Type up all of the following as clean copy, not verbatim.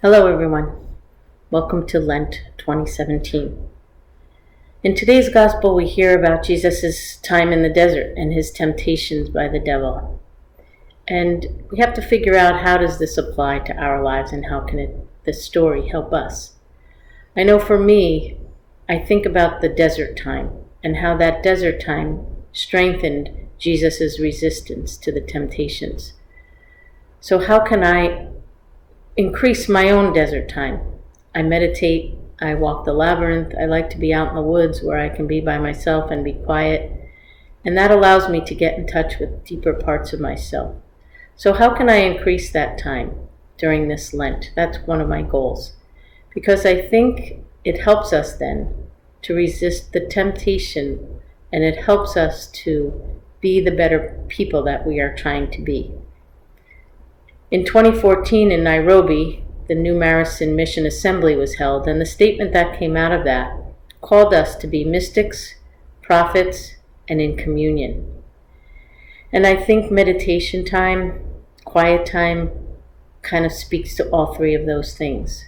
Hello everyone, welcome to Lent 2017. In today's gospel we hear about Jesus' time in the desert and his temptations by the devil. And we have to figure out, how does this apply to our lives and how can this story help us? I know for me, I think about the desert time and how that desert time strengthened Jesus' resistance to the temptations. So how can I increase my own desert time? I meditate, I walk the labyrinth, I like to be out in the woods where I can be by myself and be quiet, and that allows me to get in touch with deeper parts of myself. So how can I increase that time during this Lent? That's one of my goals, because I think it helps us then to resist the temptation, and it helps us to be the better people that we are trying to be. In 2014 in Nairobi, the new Marist Mission Assembly was held, and the statement that came out of that called us to be mystics, prophets, and in communion. And I think meditation time, quiet time, kind of speaks to all three of those things.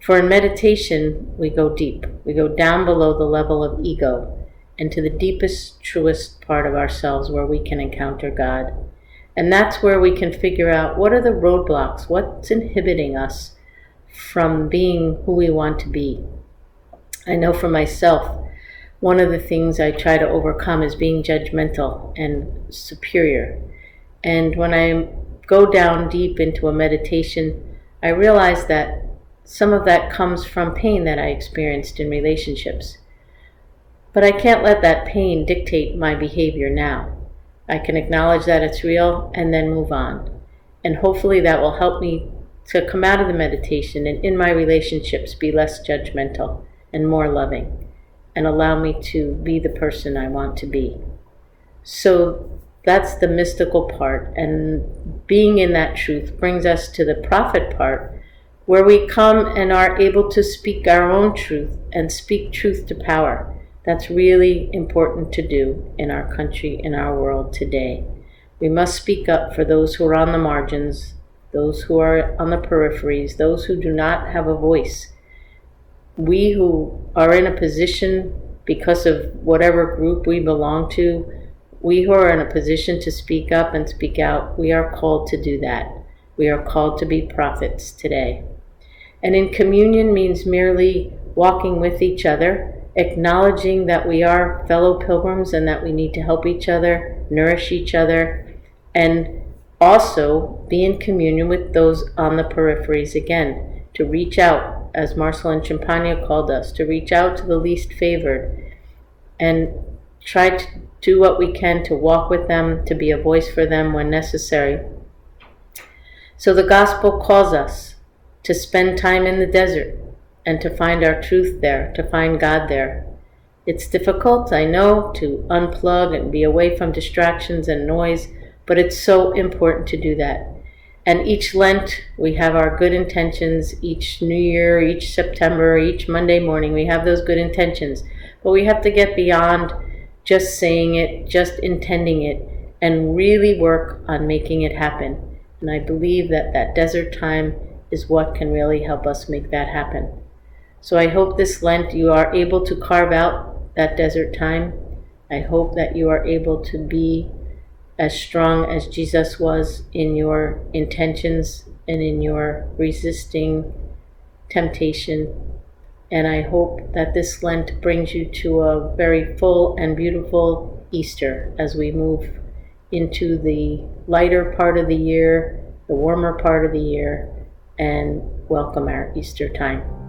For in meditation, we go deep. We go down below the level of ego and to the deepest, truest part of ourselves where we can encounter God. And that's where we can figure out, what are the roadblocks, what's inhibiting us from being who we want to be. I know for myself, one of the things I try to overcome is being judgmental and superior. And when I go down deep into a meditation, I realize that some of that comes from pain that I experienced in relationships. But I can't let that pain dictate my behavior now. I can acknowledge that it's real and then move on. And hopefully that will help me to come out of the meditation and in my relationships be less judgmental and more loving, and allow me to be the person I want to be. So that's the mystical part, and being in that truth brings us to the prophet part, where we come and are able to speak our own truth and speak truth to power. That's really important to do in our country, in our world today. We must speak up for those who are on the margins, those who are on the peripheries, those who do not have a voice. We who are in a position, because of whatever group we belong to, we who are in a position to speak up and speak out, we are called to do that. We are called to be prophets today. And in communion means merely walking with each other, acknowledging that we are fellow pilgrims and that we need to help each other, nourish each other, and also be in communion with those on the peripheries again, to reach out, as Marcel and Champagne called us, to reach out to the least favored and try to do what we can to walk with them, to be a voice for them when necessary. So the gospel calls us to spend time in the desert and to find our truth there, to find God there. It's difficult, I know, to unplug and be away from distractions and noise, but it's so important to do that. And each Lent, we have our good intentions. Each New Year, each September, each Monday morning, we have those good intentions. But we have to get beyond just saying it, just intending it, and really work on making it happen. And I believe that that desert time is what can really help us make that happen. So I hope this Lent you are able to carve out that desert time. I hope that you are able to be as strong as Jesus was in your intentions and in your resisting temptation. And I hope that this Lent brings you to a very full and beautiful Easter as we move into the lighter part of the year, the warmer part of the year, and welcome our Easter time.